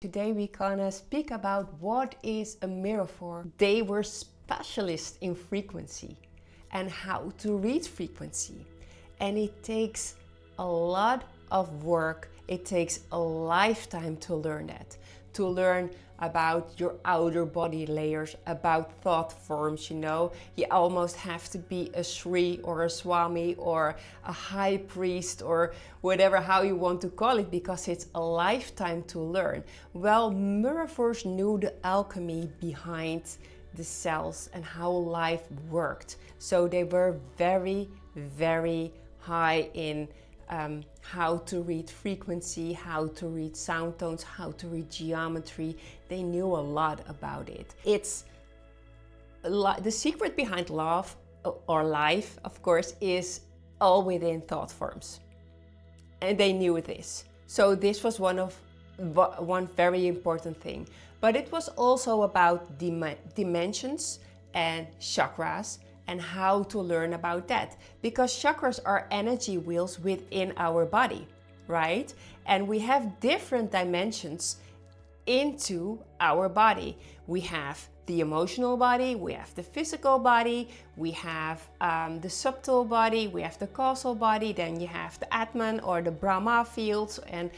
Today we're gonna speak about what is a myrrophore. They were specialists in frequency and how to read frequency. And it takes a lot of work. It takes a lifetime to learn that. To learn about your outer body layers, about thought forms, You almost have to be a Sri or a Swami or a high priest or whatever, how you want to call it, because it's a lifetime to learn. Well, Myrrophores knew the alchemy behind the cells and how life worked. So they were very, very high in how to read frequency, how to read sound tones, how to read geometry. They knew a lot about it. It's the secret behind love or life, of course, is all within thought forms. And they knew this. So this was one very important thing. But it was also about dimensions and chakras, and how to learn about that. Because chakras are energy wheels within our body, right? And we have different dimensions into our body. We have the emotional body, we have the physical body, we have the subtle body, we have the causal body, then you have the Atman or the Brahma fields, and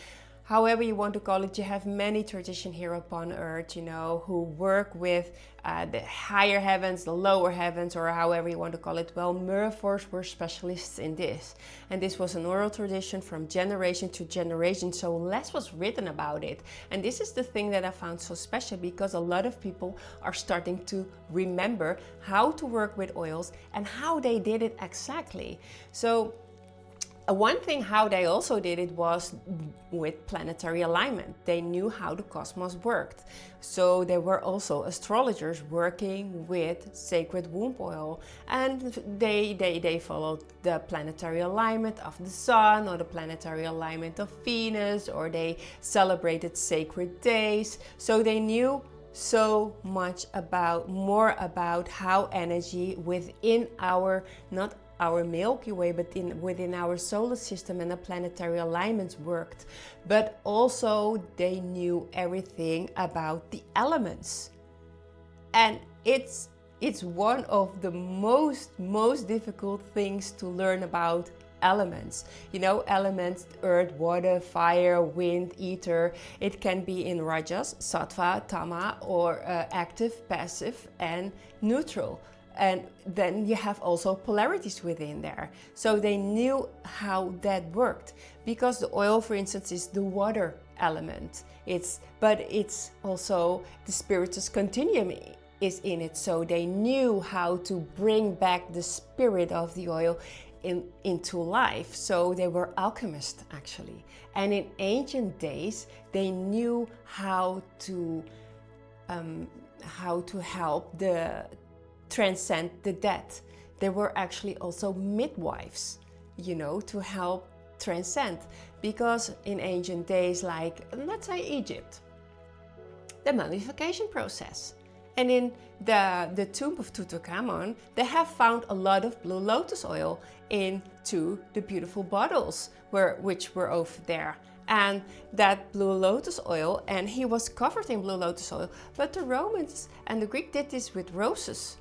however you want to call it. You have many traditions here upon earth, who work with the higher heavens, the lower heavens, or however you want to call it. Well, Myrrophores were specialists in this. And this was an oral tradition from generation to generation, so less was written about it. And this is the thing that I found so special, because a lot of people are starting to remember how to work with oils and how they did it exactly. So one thing how they also did it was with planetary alignment. They knew how the cosmos worked. So there were also astrologers working with sacred womb oil, and they followed the planetary alignment of the sun or the planetary alignment of Venus, or they celebrated sacred days. So they knew so much more about how energy within not our Milky Way, but within our solar system and the planetary alignments worked. But also they knew everything about the elements. And it's one of the most difficult things to learn about elements. Elements: earth, water, fire, wind, ether. It can be in rajas, sattva, tama, or active, passive, and neutral. And then you have also polarities within there. So they knew how that worked, because the oil, for instance, is the water element. But it's also the spiritus continuum is in it. So they knew how to bring back the spirit of the oil into life. So they were alchemists, actually. And in ancient days, they knew how to help transcend the dead. There were actually also midwives, to help transcend. Because in ancient days, like let's say Egypt, the mummification process. And in the tomb of Tutankhamun, they have found a lot of blue lotus oil into the beautiful bottles which were over there. And that blue lotus oil, and he was covered in blue lotus oil, but the Romans and the Greek did this with roses.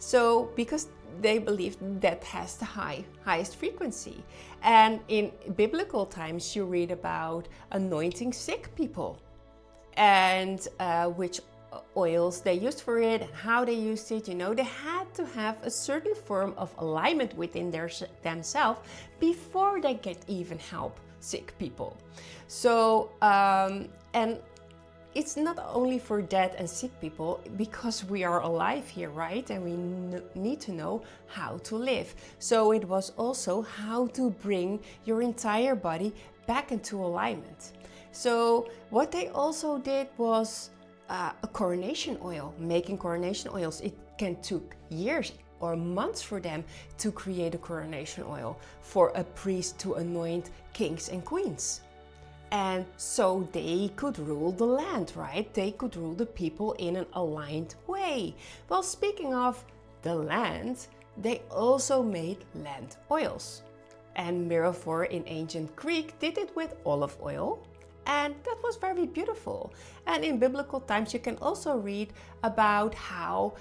So, because they believed that has the highest frequency. And in biblical times, you read about anointing sick people, and which oils they used for it and how they used it. They had to have a certain form of alignment within themselves before they could even help sick people. So, and it's not only for dead and sick people, because we are alive here, right? And we need to know how to live. So it was also how to bring your entire body back into alignment. So what they also did was a coronation oil, making coronation oils. It can took years or months for them to create a coronation oil for a priest to anoint kings and queens. And so they could rule the land, right? They could rule the people in an aligned way. Well, speaking of the land, they also made land oils. And Myrrophore in ancient Greek did it with olive oil And that was very beautiful. And in biblical times, you can also read about how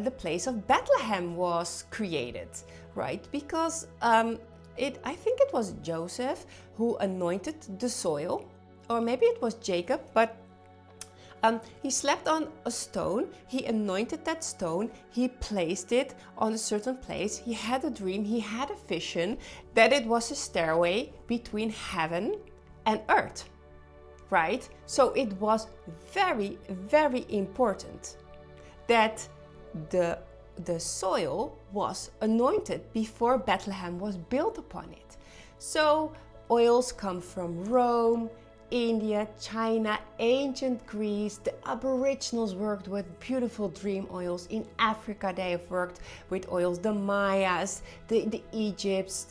the place of Bethlehem was created, right? Because I think it was Joseph who anointed the soil, or maybe it was Jacob, but he slept on a stone, he anointed that stone, he placed it on a certain place, he had a dream, he had a vision that it was a stairway between heaven and earth. Right? So it was very, very important that the soil was anointed before Bethlehem was built upon it. So oils come from Rome, India, China, ancient Greece. The Aboriginals worked with beautiful dream oils. In Africa, they have worked with oils. The Mayas, the Egypts,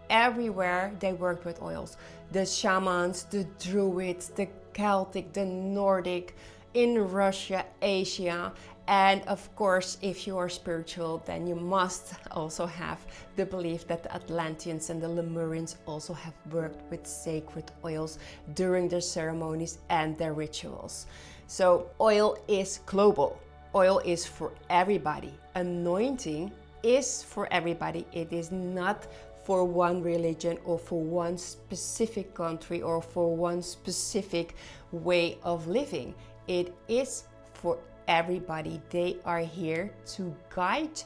everywhere they worked with oils. The shamans, the Druids, the Celtic, the Nordic, in Russia, Asia, and of course, if you are spiritual, then you must also have the belief that the Atlanteans and the Lemurians also have worked with sacred oils during their ceremonies and their rituals. So oil is global. Oil is for everybody. Anointing is for everybody. It is not for one religion or for one specific country or for one specific way of living. It is for everybody. They are here to guide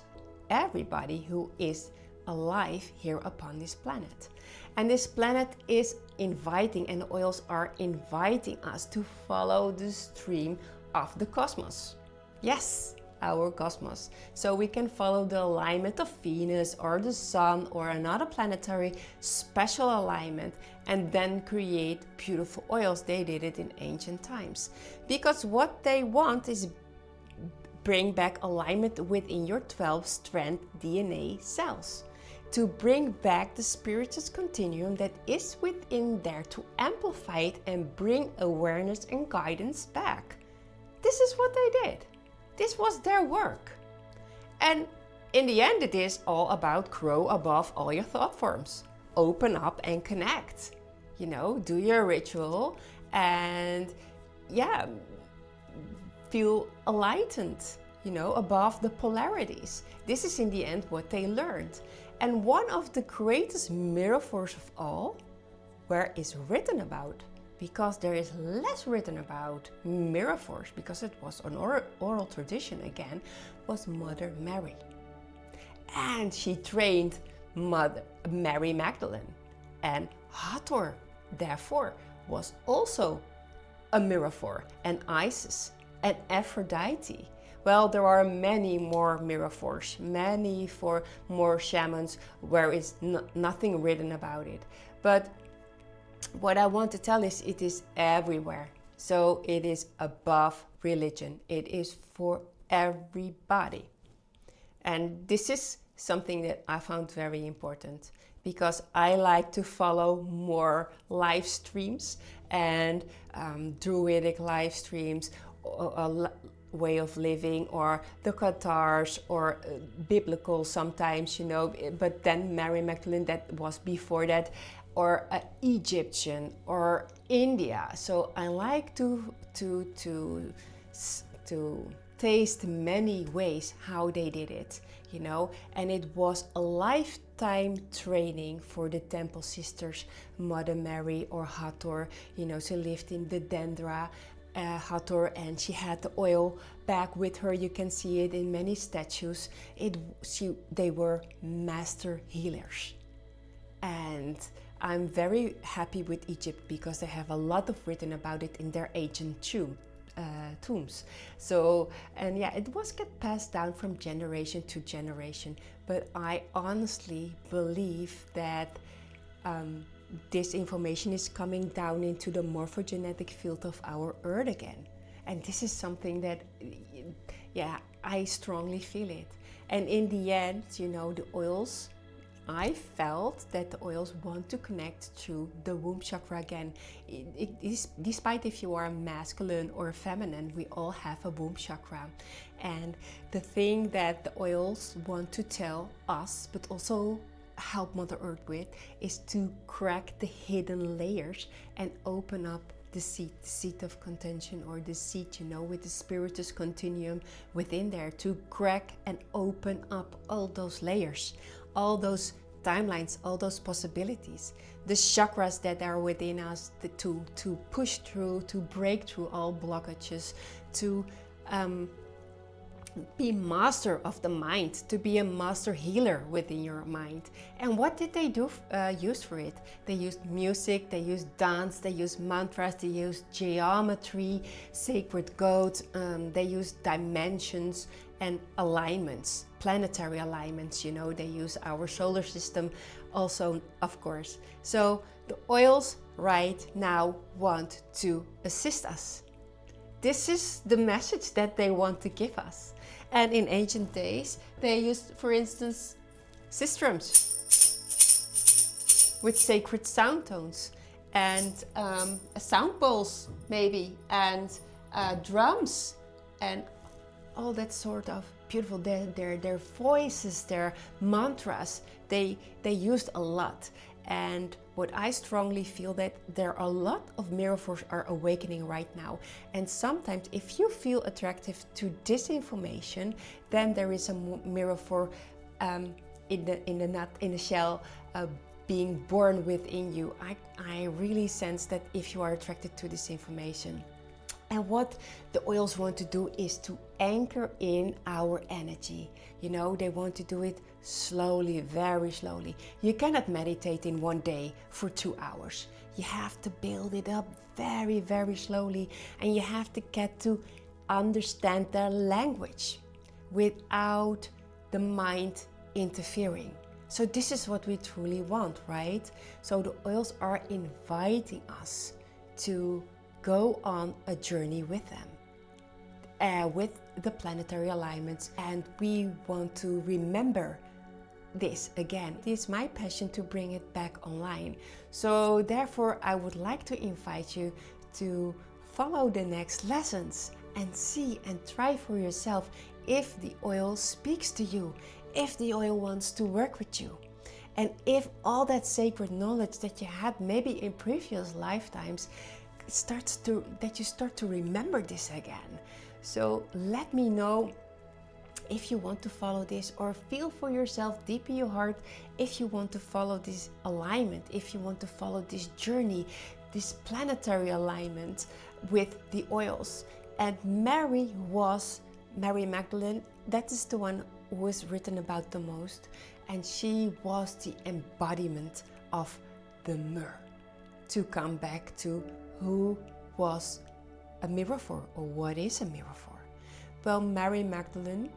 everybody who is alive here upon this planet. And this planet is inviting, and the oils are inviting us to follow the stream of the cosmos. Yes, our cosmos. So we can follow the alignment of Venus or the Sun or another planetary special alignment and then create beautiful oils. They did it in ancient times. Because what they want is bring back alignment within your 12-strand DNA cells. To bring back the spirituous continuum that is within there, to amplify it and bring awareness and guidance back. This is what they did. This was their work. And in the end, it is all about grow above all your thought forms. Open up and connect. You know, do your ritual and feel enlightened, you know, above the polarities. This is in the end what they learned. And one of the greatest myrrophores of all, where is written about, because there is less written about myrrophores, because it was an oral tradition again, was Mother Mary. And she trained Mary Magdalene. And Hathor, therefore, was also a myrrophore, and Isis, and Aphrodite. Well, there are many more myrrophores, many for more shamans where is nothing written about it. But what I want to tell is it is everywhere. So it is above religion. It is for everybody. And this is something that I found very important because I like to follow more live streams and druidic live streams, way of living, or the Cathars, or biblical sometimes, you know, but then Mary Magdalene, that was before that, or Egyptian or India. So I like to taste many ways how they did it, you know, and it was a lifetime training for the temple sisters, Mother Mary or Hathor. You know, she lived in the Dendra, Hathor, and she had the oil back with her. You can see it in many statues. They were master healers. And I'm very happy with Egypt because they have a lot of written about it in their ancient tombs. So, and yeah, it was get passed down from generation to generation. But I honestly believe that this information is coming down into the morphogenetic field of our earth again. And this is something that, yeah, I strongly feel it. And in the end, you know, the oils, I felt that the oils want to connect to the womb chakra again. It is, despite if you are masculine or feminine, we all have a womb chakra. And the thing that the oils want to tell us, but also help Mother Earth with, is to crack the hidden layers and open up the the seat of contention, or the seat, you know, with the spiritus continuum within there, to crack and open up all those layers, all those timelines, all those possibilities, the chakras that are within us, to push through, to break through all blockages, to be master of the mind, to be a master healer within your mind. And what did they do use for it? They used music, they used dance, they used mantras, they used geometry, sacred codes, they used dimensions and alignments, planetary alignments, you know, they use our solar system also, of course. So the oils right now want to assist us. This is the message that they want to give us. And in ancient days, they used, for instance, sistrums with sacred sound tones, and sound bowls maybe, and drums, and all that sort of beautiful, their voices, their mantras, they used a lot. And what I strongly feel, that there are a lot of Myrrophores are awakening right now. And sometimes if you feel attractive to this information, then there is a Myrrophore in the shell being born within you. I really sense that if you are attracted to this information. And what the oils want to do is to anchor in our energy. You know, they want to do it slowly, very slowly. You cannot meditate in one day for 2 hours. You have to build it up very, very slowly. And you have to get to understand their language without the mind interfering. So this is what we truly want, right? So the oils are inviting us to go on a journey with them, with the planetary alignments, and we want to remember this again. It is my passion to bring it back online. So therefore, I would like to invite you to follow the next lessons and see and try for yourself if the oil speaks to you, if the oil wants to work with you, and if all that sacred knowledge that you had maybe in previous lifetimes that you start to remember this again. So let me know if you want to follow this, or feel for yourself deep in your heart if you want to follow this alignment, if you want to follow this journey, this planetary alignment with the oils. And Mary Magdalene, that is the one who was written about the most, and she was the embodiment of the myrrh. To come back to who was a Myrrophore, or what is a Myrrophore? Well, Mary Magdalene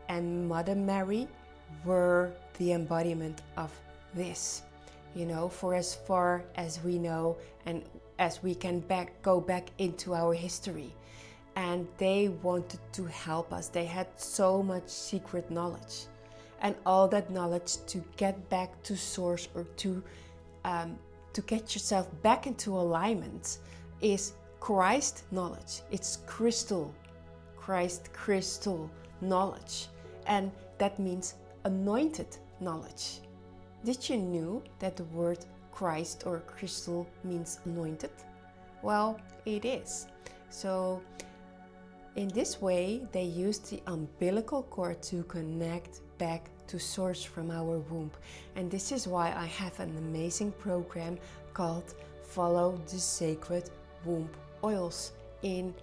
and Mother Mary were the embodiment of this, you know, for as far as we know and as we can go back into our history. And they wanted to help us. They had so much secret knowledge, and all that knowledge to get back to source, or to get yourself back into alignment, is Christ knowledge. It's Christ crystal knowledge. And that means anointed knowledge. Did you know that the word Christ or crystal means anointed? Well, it is. So in this way, they used the umbilical cord to connect back to source from our womb. And this is why I have an amazing program called Follow the Sacred Womb Oils, in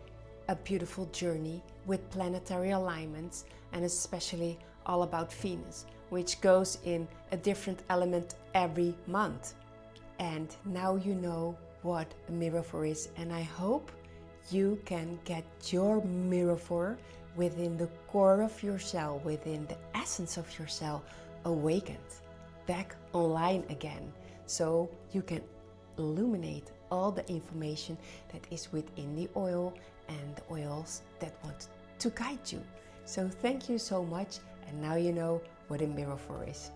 a beautiful journey with planetary alignments, and especially all about Venus, which goes in a different element every month. And now you know what a Myrrophore is, and I hope you can get your Myrrophore within the core of your cell, within the essence of your cell, awakened, back online again, so you can illuminate all the information that is within the oil and the oils that want to guide you. So thank you so much, and now you know what a Myrrophore is.